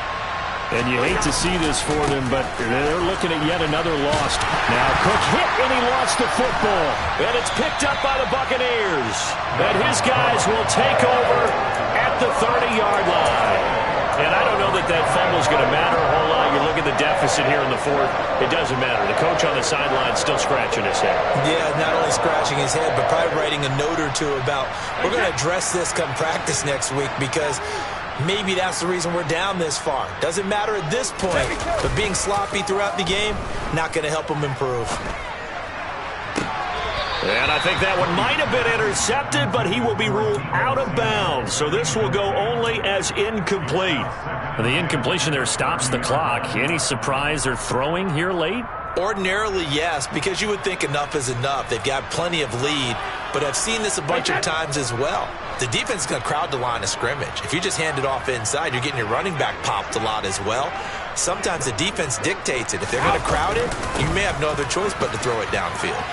And you hate to see this for them, but they're looking at yet another loss. Now Cook hit and he lost the football. And it's picked up by the Buccaneers. And his guys will take over at the 30-yard line. And I don't know that that fumble is going to matter a whole lot. You look at the deficit here in the fourth. It doesn't matter. The coach on the sideline still scratching his head. Yeah, not only scratching his head, but probably writing a note or two about, we're going to address this come practice next week because maybe that's the reason we're down this far. Doesn't matter at this point, but being sloppy throughout the game, not going to help them improve. And I think that one might have been intercepted, but he will be ruled out of bounds. So this will go only as incomplete. And the incompletion there stops the clock. Any surprise they're throwing here late? Ordinarily, yes, because you would think enough is enough. They've got plenty of lead, but I've seen this a bunch of times as well. The defense is going to crowd the line of scrimmage. If you just hand it off inside, you're getting your running back popped a lot as well. Sometimes the defense dictates it. If they're going to crowd it, you may have no other choice but to throw it downfield.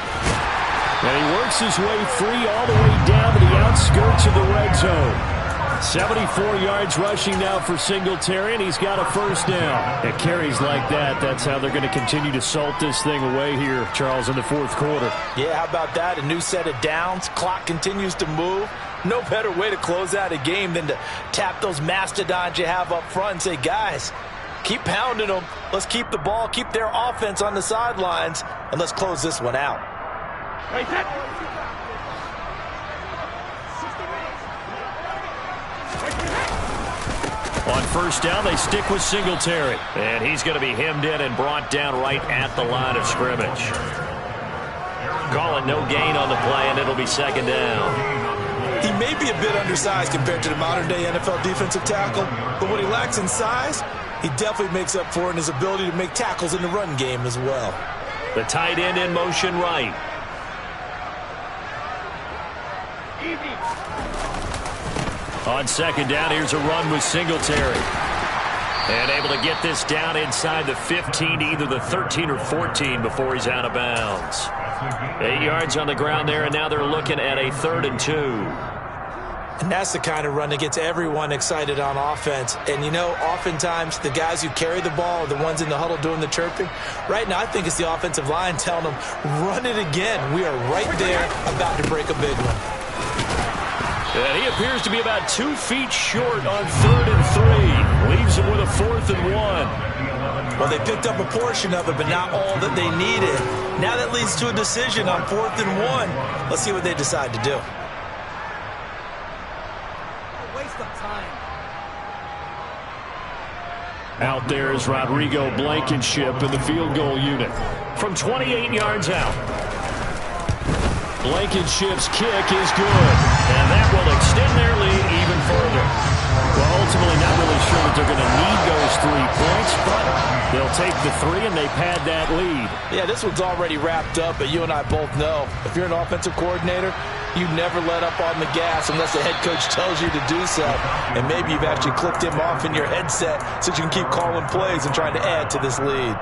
And he works his way free all the way down to the outskirts of the red zone. 74 yards rushing now for Singletary, and he's got a first down. At carries like that, that's how they're going to continue to salt this thing away here, Charles, in the fourth quarter. Yeah, how about that? A new set of downs. Clock continues to move. No better way to close out a game than to tap those mastodons you have up front and say, guys, keep pounding them. Let's keep the ball, keep their offense on the sidelines, and let's close this one out. On first down, they stick with Singletary. And he's going to be hemmed in and brought down right at the line of scrimmage. Call it no gain on the play, and it'll be second down. He may be a bit undersized compared to the modern-day NFL defensive tackle, but what he lacks in size, he definitely makes up for in his ability to make tackles in the run game as well. The tight end in motion right. On second down, here's a run with Singletary. And able to get this down inside the 15 to either the 13 or 14 before he's out of bounds. 8 yards on the ground there, and now they're looking at a 3rd and 2. And that's the kind of run that gets everyone excited on offense. And, you know, oftentimes the guys who carry the ball are the ones in the huddle doing the chirping. Right now, I think it's the offensive line telling them, run it again. We are right there about to break a big one. And he appears to be about 2 feet short on 3rd and 3. Leaves him with a 4th and 1. Well, they picked up a portion of it, but not all that they needed. Now that leads to a decision on 4th and 1. Let's see what they decide to do. Out there is Rodrigo Blankenship in the field goal unit from 28 yards out. Blankenship's kick is good, and that will extend their lead even further. Well, ultimately not really sure that they're going to need those 3 points, but they'll take the 3 and they pad that lead. Yeah, this one's already wrapped up, but you and I both know if you're an offensive coordinator, you never let up on the gas unless the head coach tells you to do so. And maybe you've actually clicked him off in your headset so you can keep calling plays and trying to add to this lead.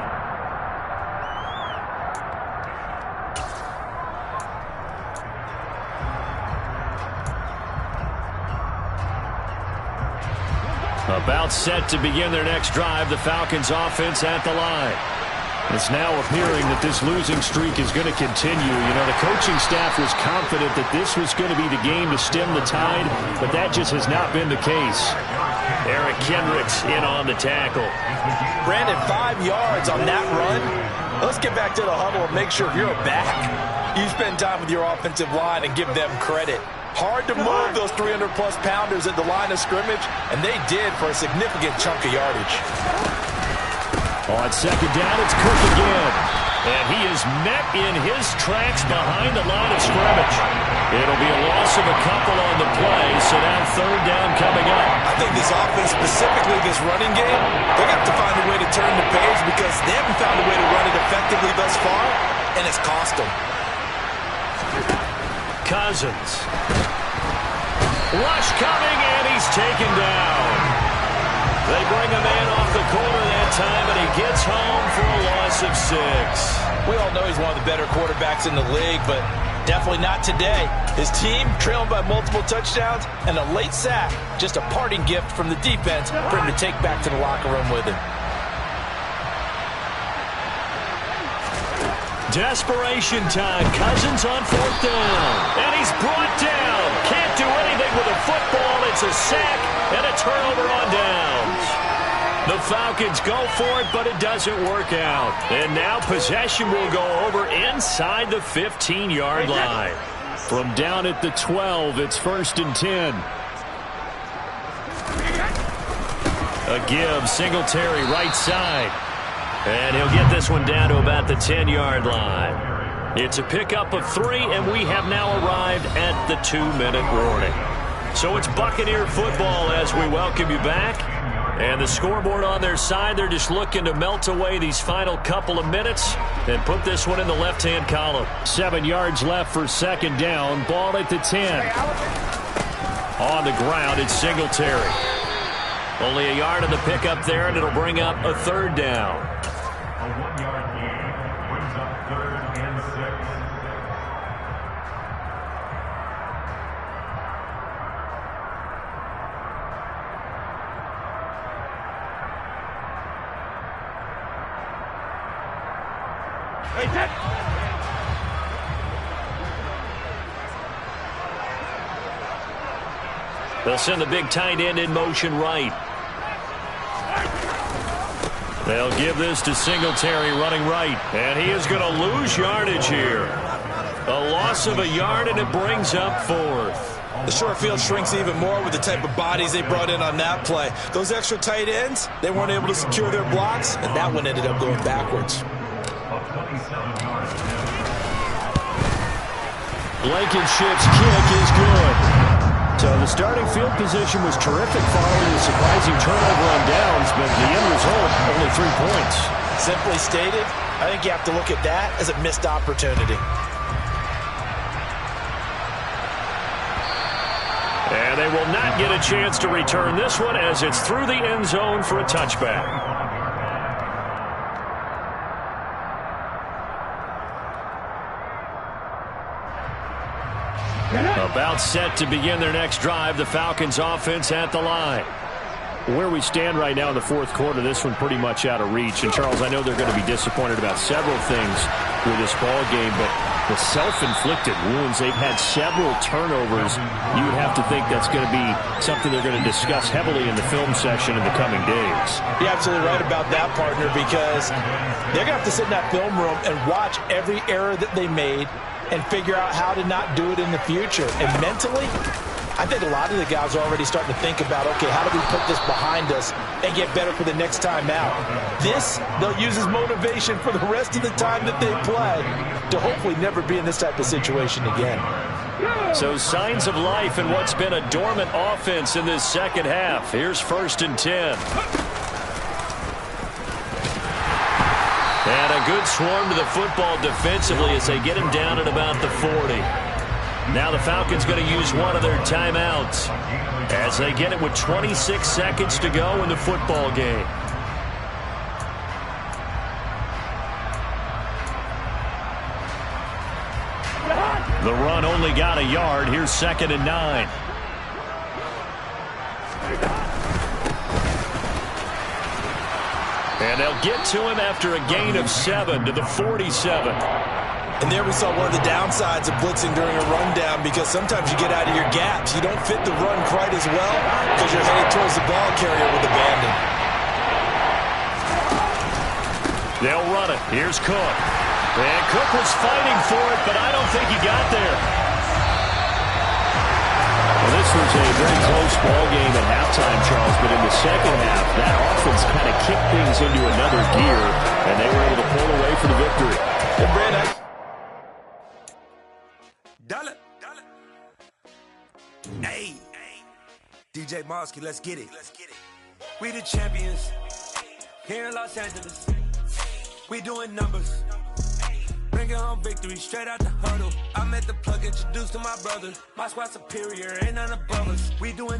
About set to begin their next drive, the Falcons offense at the line. It's now appearing that this losing streak is going to continue. You know, the coaching staff was confident that this was going to be the game to stem the tide, but that just has not been the case. Eric Kendricks in on the tackle. Brandon, 5 yards on that run. Let's get back to the huddle and make sure if you're a back, you spend time with your offensive line and give them credit. Hard to move those 300-plus pounders at the line of scrimmage, and they did for a significant chunk of yardage. On second down, it's Cook again. And he is met in his tracks behind the line of scrimmage. It'll be a loss of a couple on the play, so now third down coming up. I think this offense, specifically this running game, they're going to have to find a way to turn the page because they haven't found a way to run it effectively thus far, and it's cost them. Cousins. Rush coming, and he's taken down. They bring a man off the corner that time, and he gets home for a loss of 6. We all know he's one of the better quarterbacks in the league, but definitely not today. His team trailing by multiple touchdowns, and a late sack, just a parting gift from the defense for him to take back to the locker room with him. Desperation time. Cousins on fourth down. And he's brought down. Can't do anything with a football. It's a sack and a turnover on downs. The Falcons go for it, but it doesn't work out. And now possession will go over inside the 15-yard line. From down at the 12, it's 1st and 10. A give, Singletary right side. And he'll get this one down to about the 10-yard line. It's a pickup of 3, and we have now arrived at the 2-minute warning. So it's Buccaneer football as we welcome you back. And the scoreboard on their side, they're just looking to melt away these final couple of minutes and put this one in the left-hand column. 7 yards left for second down. Ball at the 10. On the ground, it's Singletary. Only a yard of the pickup there, and it'll bring up a third down. A 1-yard gain brings up 3rd and 6. They'll send the big tight end in motion right. They'll give this to Singletary running right. And he is going to lose yardage here. A loss of a yard, and it brings up 4th. The short field shrinks even more with the type of bodies they brought in on that play. Those extra tight ends, they weren't able to secure their blocks, and that one ended up going backwards. Blankenship's kick is good. So the starting field position was terrific following the surprising turnover on downs, but the end result, only 3 points. Simply stated, I think you have to look at that as a missed opportunity. And they will not get a chance to return this one as it's through the end zone for a touchback. About set to begin their next drive, the Falcons offense at the line. Where we stand right now in the fourth quarter, this one pretty much out of reach. And, Charles, I know they're going to be disappointed about several things with this ball game, but the self-inflicted wounds, they've had several turnovers. You would have to think that's going to be something they're going to discuss heavily in the film session in the coming days. You're absolutely right about that, partner, because they're going to have to sit in that film room and watch every error that they made and figure out how to not do it in the future. And mentally, I think a lot of the guys are already starting to think about, okay, how do we put this behind us and get better for the next time out? This, they'll use as motivation for the rest of the time that they play to hopefully never be in this type of situation again. So signs of life in what's been a dormant offense in this second half. Here's 1st and 10. And a good swarm to the football defensively as they get him down at about the 40. Now the Falcons going to use one of their timeouts as they get it with 26 seconds to go in the football game. The run only got a yard. Here's 2nd and 9. And they'll get to him after a gain of 7 to the 47. And there we saw one of the downsides of blitzing during a rundown, because sometimes you get out of your gaps. You don't fit the run quite as well because you're headed towards the ball carrier with abandon. They'll run it. Here's Cook. And Cook was fighting for it, but I don't think he got there. Well, this was a very close ball game at halftime, Charles, but in the second half, that offense kind of kicked things into another gear, and they were able to pull away for the victory. Hey, Brad, Hey, DJ Mosky, let's get it. We the champions here in Los Angeles. We doing numbers. Bringing home victory straight out the huddle. I met the plug, introduced to my brother. My squad superior, ain't none above us. We doing